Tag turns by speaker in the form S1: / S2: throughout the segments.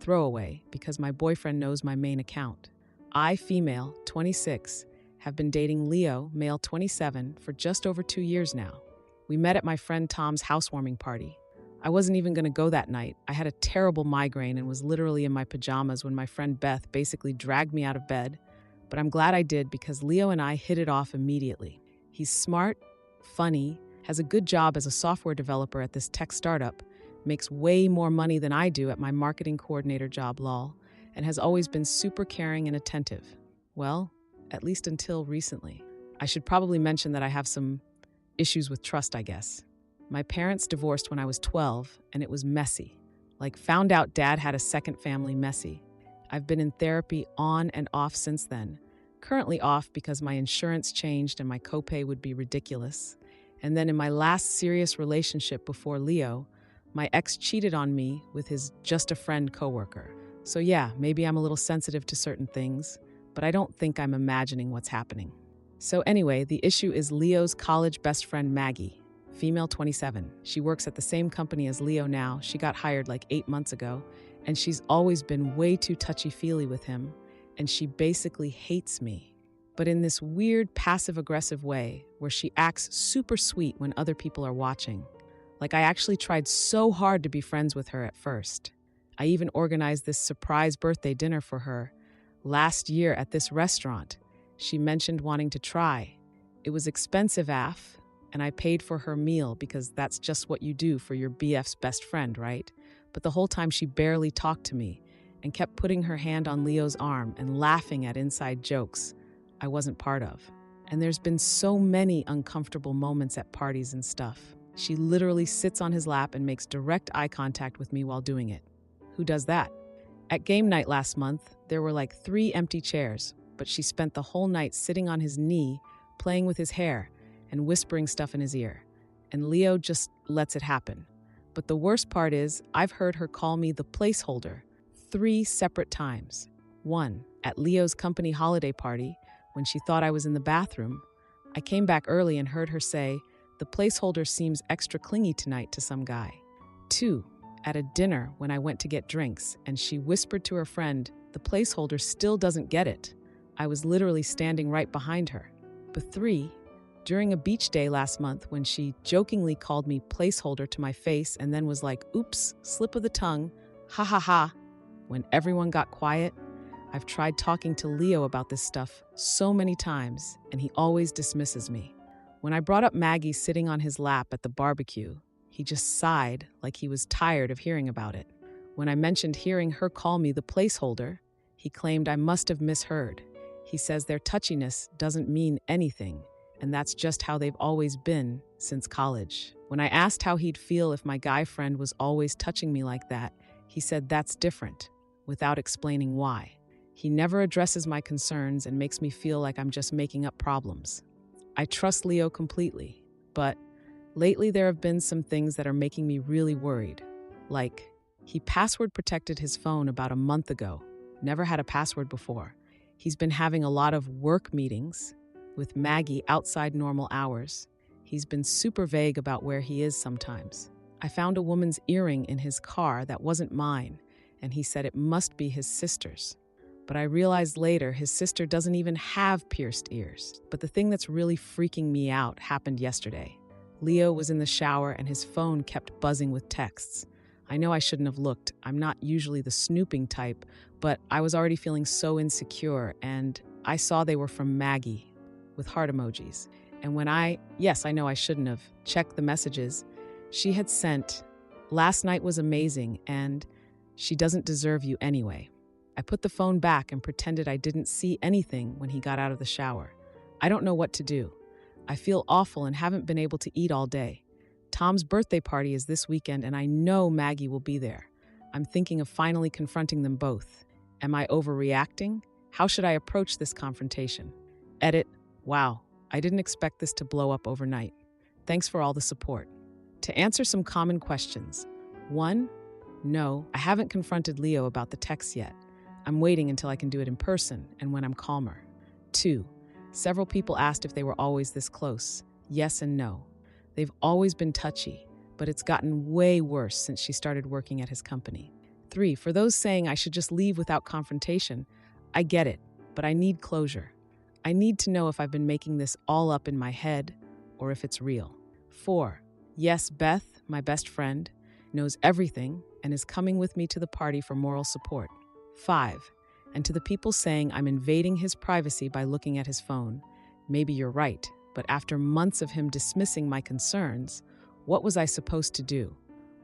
S1: throwaway because my boyfriend knows my main account. I, female, 26, have been dating Leo, male 27, for just over 2 years now. We met at my friend Tom's housewarming party. I wasn't even going to go that night. I had a terrible migraine and was literally in my pajamas when my friend Beth basically dragged me out of bed. But I'm glad I did because Leo and I hit it off immediately. He's smart, funny, has a good job as a software developer at this tech startup, makes way more money than I do at my marketing coordinator job, lol, and has always been super caring and attentive. Well, at least until recently. I should probably mention that I have some issues with trust, I guess. My parents divorced when I was 12, and it was messy. Like, found out dad had a second family, messy. I've been in therapy on and off since then. Currently off because my insurance changed and my copay would be ridiculous. And then in my last serious relationship before Leo, my ex cheated on me with his just-a-friend coworker. So yeah, maybe I'm a little sensitive to certain things, but I don't think I'm imagining what's happening. So anyway, the issue is Leo's college best friend Maggie, female 27. She works at the same company as Leo now. She got hired like 8 months ago, and she's always been way too touchy-feely with him, and she basically hates me. But in this weird passive-aggressive way where she acts super sweet when other people are watching. Like, I actually tried so hard to be friends with her at first. I even organized this surprise birthday dinner for her last year at this restaurant. She mentioned wanting to try. It was expensive AF, and I paid for her meal because that's just what you do for your BF's best friend, right? But the whole time she barely talked to me and kept putting her hand on Leo's arm and laughing at inside jokes I wasn't part of. And there's been so many uncomfortable moments at parties and stuff. She literally sits on his lap and makes direct eye contact with me while doing it. Who does that? At game night last month, there were like 3 empty chairs, but she spent the whole night sitting on his knee, playing with his hair and whispering stuff in his ear. And Leo just lets it happen. But the worst part is, I've heard her call me the placeholder 3 separate times. One, at Leo's company holiday party, when she thought I was in the bathroom. I came back early and heard her say, "The placeholder seems extra clingy tonight," to some guy. 2, at a dinner when I went to get drinks, and she whispered to her friend, "The placeholder still doesn't get it." I was literally standing right behind her. But 3, during a beach day last month when she jokingly called me placeholder to my face and then was like, "Oops, slip of the tongue, ha ha ha." When everyone got quiet, I've tried talking to Leo about this stuff so many times, and he always dismisses me. When I brought up Maggie sitting on his lap at the barbecue, he just sighed like he was tired of hearing about it. When I mentioned hearing her call me the placeholder, he claimed I must have misheard. He says their touchiness doesn't mean anything, and that's just how they've always been since college. When I asked how he'd feel if my guy friend was always touching me like that, he said that's different, without explaining why. He never addresses my concerns and makes me feel like I'm just making up problems. I trust Leo completely, but lately there have been some things that are making me really worried. Like, he password protected his phone about a month ago, never had a password before. He's been having a lot of work meetings with Maggie outside normal hours. He's been super vague about where he is sometimes. I found a woman's earring in his car that wasn't mine, and he said it must be his sister's. But I realized later his sister doesn't even have pierced ears. But the thing that's really freaking me out happened yesterday. Leo was in the shower and his phone kept buzzing with texts. I know I shouldn't have looked. I'm not usually the snooping type, but I was already feeling so insecure, and I saw they were from Maggie with heart emojis. And when I know I shouldn't have, checked the messages, she had sent, "Last night was amazing, and she doesn't deserve you anyway." I put the phone back and pretended I didn't see anything when he got out of the shower. I don't know what to do. I feel awful and haven't been able to eat all day. Tom's birthday party is this weekend, and I know Maggie will be there. I'm thinking of finally confronting them both. Am I overreacting? How should I approach this confrontation? Edit. Wow, I didn't expect this to blow up overnight. Thanks for all the support. To answer some common questions. 1, no, I haven't confronted Leo about the text yet. I'm waiting until I can do it in person and when I'm calmer. 2, several people asked if they were always this close. Yes and no. They've always been touchy, but it's gotten way worse since she started working at his company. 3, for those saying I should just leave without confrontation, I get it, but I need closure. I need to know if I've been making this all up in my head or if it's real. 4, yes, Beth, my best friend, knows everything and is coming with me to the party for moral support. 5, and to the people saying I'm invading his privacy by looking at his phone, maybe you're right, but after months of him dismissing my concerns, what was I supposed to do?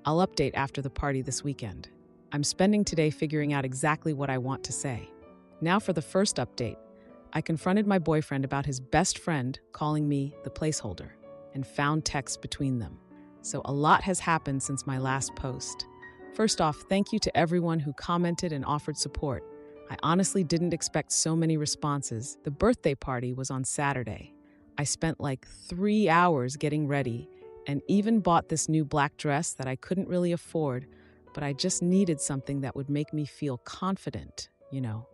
S1: I'll update after the party this weekend. I'm spending today figuring out exactly what I want to say. Now for the first update. I confronted my boyfriend about his best friend calling me the placeholder and found texts between them. So a lot has happened since my last post. First off, thank you to everyone who commented and offered support. I honestly didn't expect so many responses. The birthday party was on Saturday. I spent like 3 hours getting ready and even bought this new black dress that I couldn't really afford, but I just needed something that would make me feel confident, you know.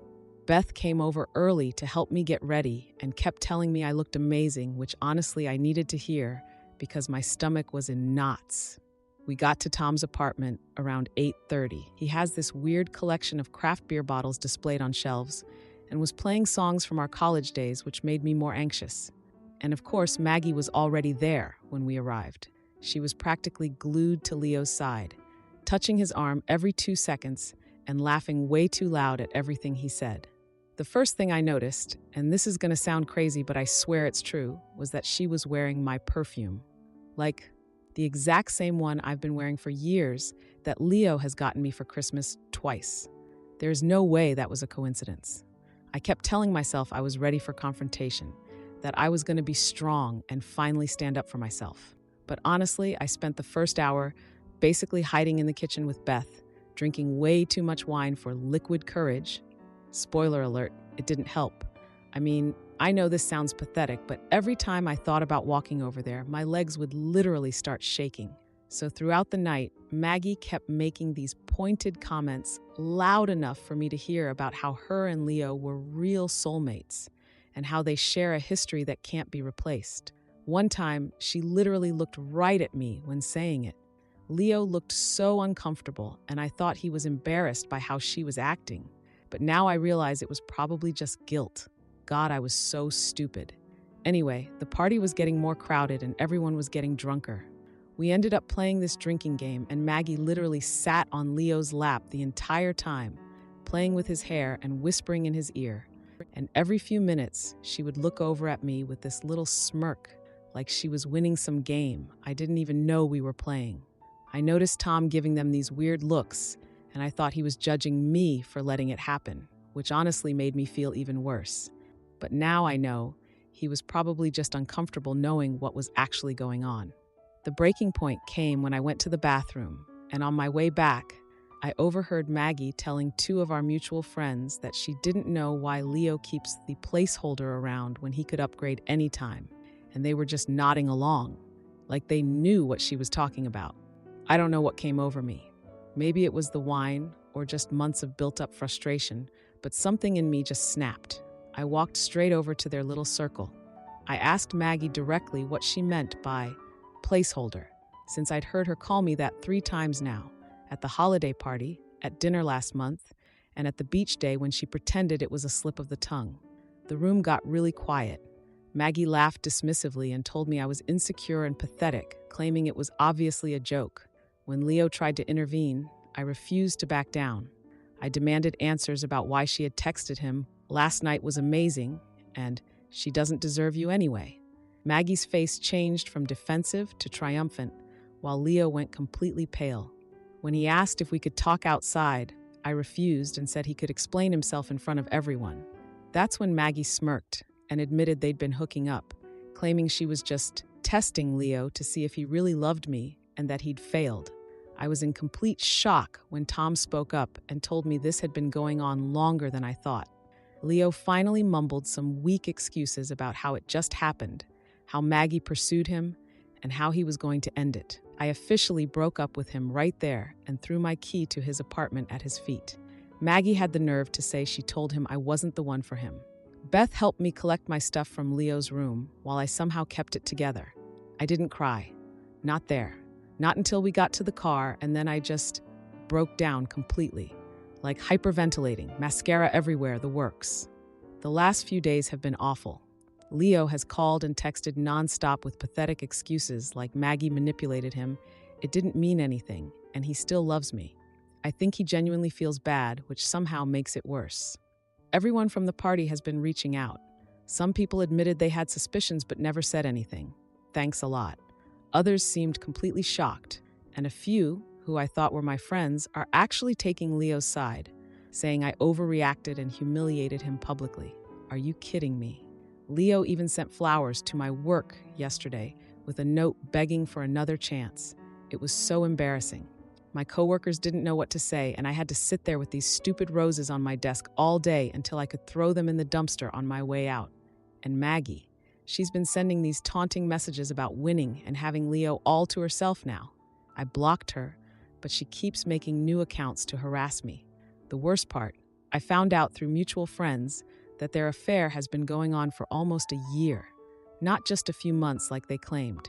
S1: Beth came over early to help me get ready and kept telling me I looked amazing, which honestly I needed to hear because my stomach was in knots. We got to Tom's apartment around 8:30. He has this weird collection of craft beer bottles displayed on shelves and was playing songs from our college days, which made me more anxious. And of course, Maggie was already there when we arrived. She was practically glued to Leo's side, touching his arm every 2 seconds and laughing way too loud at everything he said. The first thing I noticed, and this is going to sound crazy, but I swear it's true, was that she was wearing my perfume. Like the exact same one I've been wearing for years that Leo has gotten me for Christmas twice. There's no way that was a coincidence. I kept telling myself I was ready for confrontation, that I was going to be strong and finally stand up for myself. But honestly, I spent the first hour basically hiding in the kitchen with Beth, drinking way too much wine for liquid courage. Spoiler alert, it didn't help. I mean, I know this sounds pathetic, but every time I thought about walking over there, my legs would literally start shaking. So throughout the night, Maggie kept making these pointed comments loud enough for me to hear about how her and Leo were real soulmates and how they share a history that can't be replaced. One time, she literally looked right at me when saying it. Leo looked so uncomfortable, and I thought he was embarrassed by how she was acting. But now I realize it was probably just guilt. God, I was so stupid. Anyway, the party was getting more crowded and everyone was getting drunker. We ended up playing this drinking game, and Maggie literally sat on Leo's lap the entire time, playing with his hair and whispering in his ear. And every few minutes, she would look over at me with this little smirk, like she was winning some game I didn't even know we were playing. I noticed Tom giving them these weird looks, and I thought he was judging me for letting it happen, which honestly made me feel even worse. But now I know he was probably just uncomfortable knowing what was actually going on. The breaking point came when I went to the bathroom, and on my way back, I overheard Maggie telling 2 of our mutual friends that she didn't know why Leo keeps the placeholder around when he could upgrade anytime, and they were just nodding along, like they knew what she was talking about. I don't know what came over me. Maybe it was the wine or just months of built-up frustration, but something in me just snapped. I walked straight over to their little circle. I asked Maggie directly what she meant by placeholder, since I'd heard her call me that 3 times now, at the holiday party, at dinner last month, and at the beach day when she pretended it was a slip of the tongue. The room got really quiet. Maggie laughed dismissively and told me I was insecure and pathetic, claiming it was obviously a joke. When Leo tried to intervene, I refused to back down. I demanded answers about why she had texted him, "Last night was amazing," and "She doesn't deserve you anyway." Maggie's face changed from defensive to triumphant, while Leo went completely pale. When he asked if we could talk outside, I refused and said he could explain himself in front of everyone. That's when Maggie smirked and admitted they'd been hooking up, claiming she was just testing Leo to see if he really loved me and that he'd failed. I was in complete shock when Tom spoke up and told me this had been going on longer than I thought. Leo finally mumbled some weak excuses about how it just happened, how Maggie pursued him, and how he was going to end it. I officially broke up with him right there and threw my key to his apartment at his feet. Maggie had the nerve to say she told him I wasn't the one for him. Beth helped me collect my stuff from Leo's room while I somehow kept it together. I didn't cry. Not there. Not until we got to the car, and then I just broke down completely. Like hyperventilating, mascara everywhere, the works. The last few days have been awful. Leo has called and texted nonstop with pathetic excuses like Maggie manipulated him. It didn't mean anything, and he still loves me. I think he genuinely feels bad, which somehow makes it worse. Everyone from the party has been reaching out. Some people admitted they had suspicions but never said anything. Thanks a lot. Others seemed completely shocked, and a few, who I thought were my friends, are actually taking Leo's side, saying I overreacted and humiliated him publicly. Are you kidding me? Leo even sent flowers to my work yesterday with a note begging for another chance. It was so embarrassing. My coworkers didn't know what to say, and I had to sit there with these stupid roses on my desk all day until I could throw them in the dumpster on my way out. And Maggie, she's been sending these taunting messages about winning and having Leo all to herself now. I blocked her, but she keeps making new accounts to harass me. The worst part, I found out through mutual friends that their affair has been going on for almost a year, not just a few months like they claimed,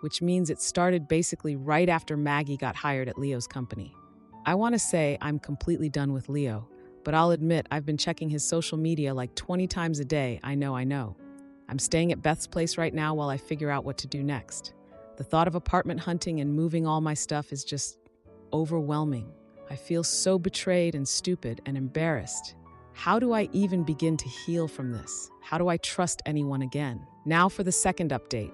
S1: which means it started basically right after Maggie got hired at Leo's company. I want to say I'm completely done with Leo, but I'll admit I've been checking his social media like 20 times a day. I know. I'm staying at Beth's place right now while I figure out what to do next. The thought of apartment hunting and moving all my stuff is just overwhelming. I feel so betrayed and stupid and embarrassed. How do I even begin to heal from this? How do I trust anyone again? Now for the second update.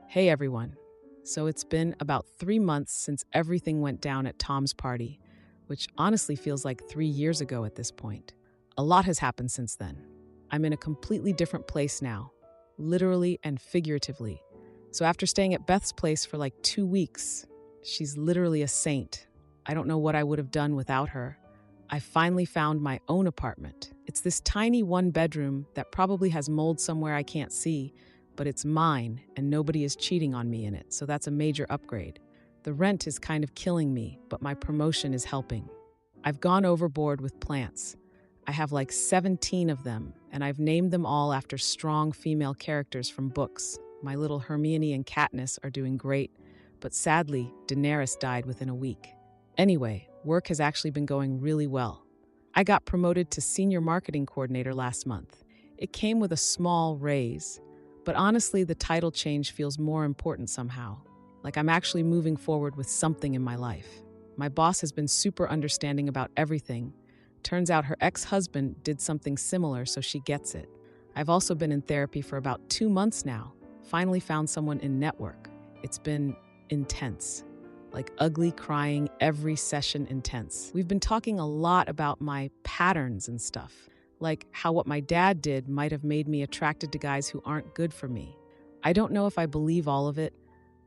S1: Hey everyone. So it's been about 3 months since everything went down at Tom's party, which honestly feels like 3 years ago at this point. A lot has happened since then. I'm in a completely different place now, literally and figuratively. So after staying at Beth's place for like 2 weeks, she's literally a saint. I don't know what I would have done without her. I finally found my own apartment. It's this tiny 1-bedroom that probably has mold somewhere I can't see, but it's mine and nobody is cheating on me in it, so that's a major upgrade. The rent is kind of killing me, but my promotion is helping. I've gone overboard with plants. I have like 17 of them, and I've named them all after strong female characters from books. My little Hermione and Katniss are doing great, but sadly, Daenerys died within a week. Anyway, work has actually been going really well. I got promoted to senior marketing coordinator last month. It came with a small raise, but honestly, the title change feels more important somehow. Like I'm actually moving forward with something in my life. My boss has been super understanding about everything. Turns out her ex-husband did something similar, so she gets it. I've also been in therapy for about 2 months now. Finally found someone in network. It's been intense. Like ugly crying, every session intense. We've been talking a lot about my patterns and stuff. Like how what my dad did might have made me attracted to guys who aren't good for me. I don't know if I believe all of it,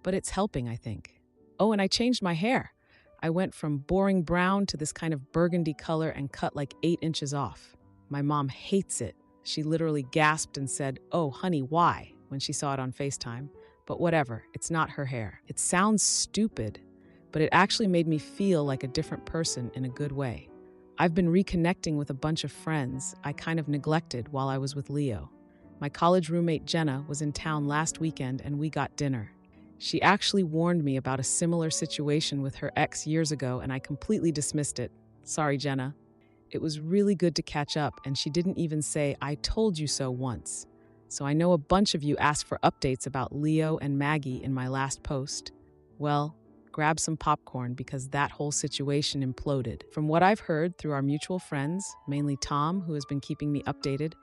S1: but it's helping, I think. Oh, and I changed my hair. I went from boring brown to this kind of burgundy color and cut like 8 inches off. My mom hates it. She literally gasped and said, "Oh, honey, why?" when she saw it on FaceTime. But whatever, it's not her hair. It sounds stupid, but it actually made me feel like a different person in a good way. I've been reconnecting with a bunch of friends I kind of neglected while I was with Leo. My college roommate Jenna was in town last weekend and we got dinner. She actually warned me about a similar situation with her ex years ago and I completely dismissed it. Sorry, Jenna. It was really good to catch up and she didn't even say, "I told you so" once. So I know a bunch of you asked for updates about Leo and Maggie in my last post. Well, grab some popcorn because that whole situation imploded. From what I've heard through our mutual friends, mainly Tom, who has been keeping me updated,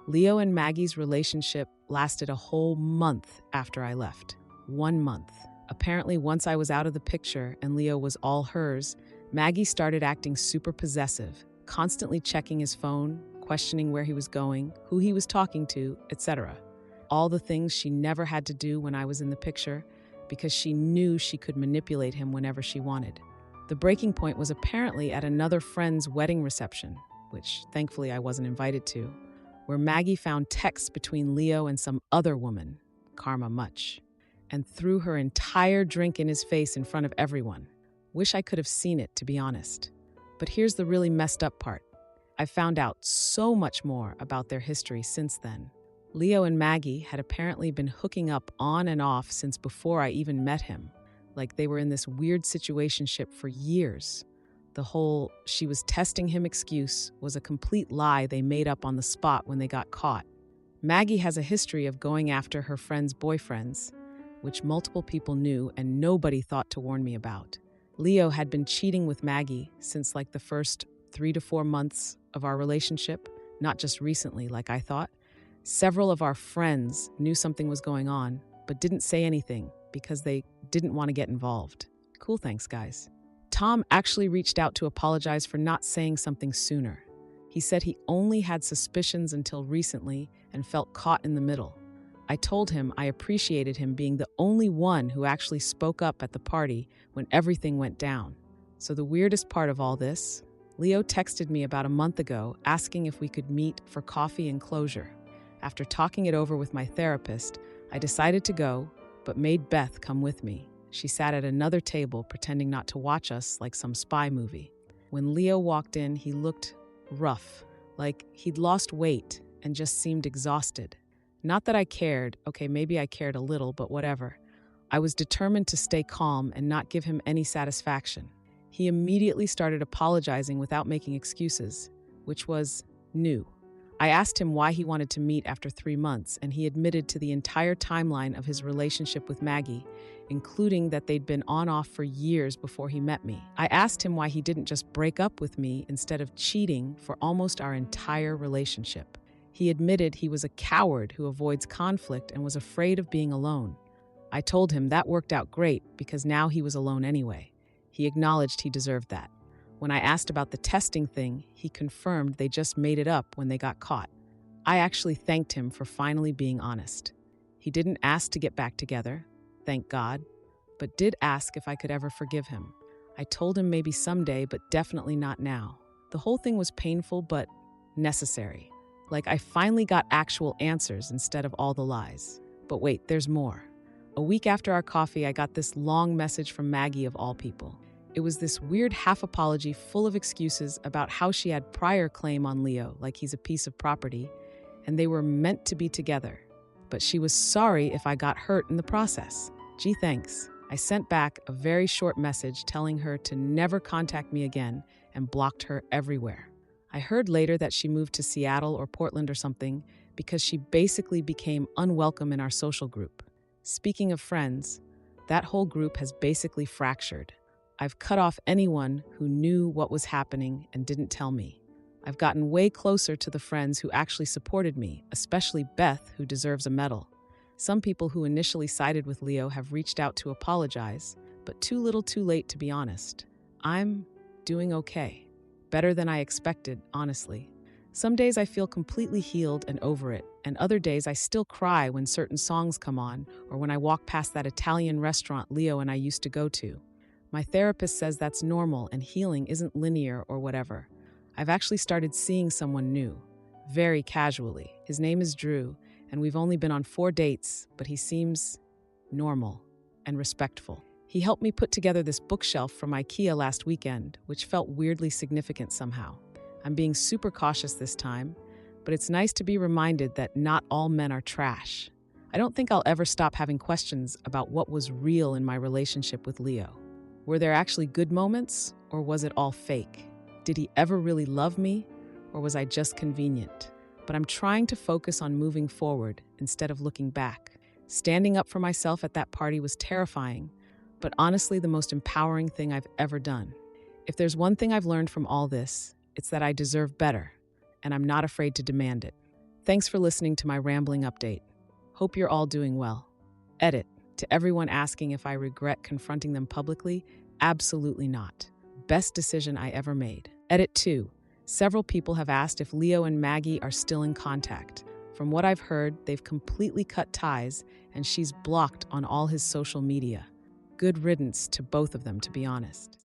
S1: Leo and Maggie's relationship lasted a whole month after I left. 1 month. Apparently, once I was out of the picture and Leo was all hers, Maggie started acting super possessive, constantly checking his phone, questioning where he was going, who he was talking to, etc. All the things she never had to do when I was in the picture, because she knew she could manipulate him whenever she wanted. The breaking point was apparently at another friend's wedding reception, which thankfully I wasn't invited to, where Maggie found texts between Leo and some other woman, Karma Much, and threw her entire drink in his face in front of everyone. Wish I could have seen it, to be honest. But here's the really messed up part. I found out so much more about their history since then. Leo and Maggie had apparently been hooking up on and off since before I even met him. Like they were in this weird situationship for years. The whole she was testing him excuse was a complete lie they made up on the spot when they got caught. Maggie has a history of going after her friends' boyfriends, which multiple people knew and nobody thought to warn me about. Leo had been cheating with Maggie since like the first 3 to 4 months of our relationship, not just recently like I thought. Several of our friends knew something was going on, but didn't say anything because they didn't want to get involved. Cool, thanks, guys. Tom actually reached out to apologize for not saying something sooner. He said he only had suspicions until recently and felt caught in the middle. I told him I appreciated him being the only one who actually spoke up at the party when everything went down. So the weirdest part of all this, Leo texted me about a month ago asking if we could meet for coffee and closure. After talking it over with my therapist, I decided to go, but made Beth come with me. She sat at another table pretending not to watch us like some spy movie. When Leo walked in, he looked rough, like he'd lost weight and just seemed exhausted. Not that I cared, okay, maybe I cared a little, but whatever. I was determined to stay calm and not give him any satisfaction. He immediately started apologizing without making excuses, which was new. I asked him why he wanted to meet after 3 months, and he admitted to the entire timeline of his relationship with Maggie, including that they'd been on-off for years before he met me. I asked him why he didn't just break up with me instead of cheating for almost our entire relationship. He admitted he was a coward who avoids conflict and was afraid of being alone. I told him that worked out great because now he was alone anyway. He acknowledged he deserved that. When I asked about the testing thing, he confirmed they just made it up when they got caught. I actually thanked him for finally being honest. He didn't ask to get back together, thank God, but did ask if I could ever forgive him. I told him maybe someday, but definitely not now. The whole thing was painful, but necessary. Like I finally got actual answers instead of all the lies. But wait, there's more. A week after our coffee, I got this long message from Maggie of all people. It was this weird half apology full of excuses about how she had prior claim on Leo, like he's a piece of property, and they were meant to be together. But she was sorry if I got hurt in the process. Gee, thanks. I sent back a very short message telling her to never contact me again and blocked her everywhere. I heard later that she moved to Seattle or Portland or something because she basically became unwelcome in our social group. Speaking of friends, that whole group has basically fractured. I've cut off anyone who knew what was happening and didn't tell me. I've gotten way closer to the friends who actually supported me, especially Beth, who deserves a medal. Some people who initially sided with Leo have reached out to apologize, but too little too late, to be honest. I'm doing okay. Better than I expected, honestly. Some days I feel completely healed and over it, and other days I still cry when certain songs come on or when I walk past that Italian restaurant Leo and I used to go to. My therapist says that's normal and healing isn't linear or whatever. I've actually started seeing someone new, very casually. His name is Drew, and we've only been on 4 dates, but he seems normal and respectful. He helped me put together this bookshelf from IKEA last weekend, which felt weirdly significant somehow. I'm being super cautious this time, but it's nice to be reminded that not all men are trash. I don't think I'll ever stop having questions about what was real in my relationship with Leo. Were there actually good moments, or was it all fake? Did he ever really love me, or was I just convenient? But I'm trying to focus on moving forward instead of looking back. Standing up for myself at that party was terrifying, but honestly the most empowering thing I've ever done. If there's one thing I've learned from all this, it's that I deserve better, and I'm not afraid to demand it. Thanks for listening to my rambling update. Hope you're all doing well. Edit. To everyone asking if I regret confronting them publicly, absolutely not. Best decision I ever made. Edit 2. Several people have asked if Leo and Maggie are still in contact. From what I've heard, they've completely cut ties, and she's blocked on all his social media. Good riddance to both of them, to be honest.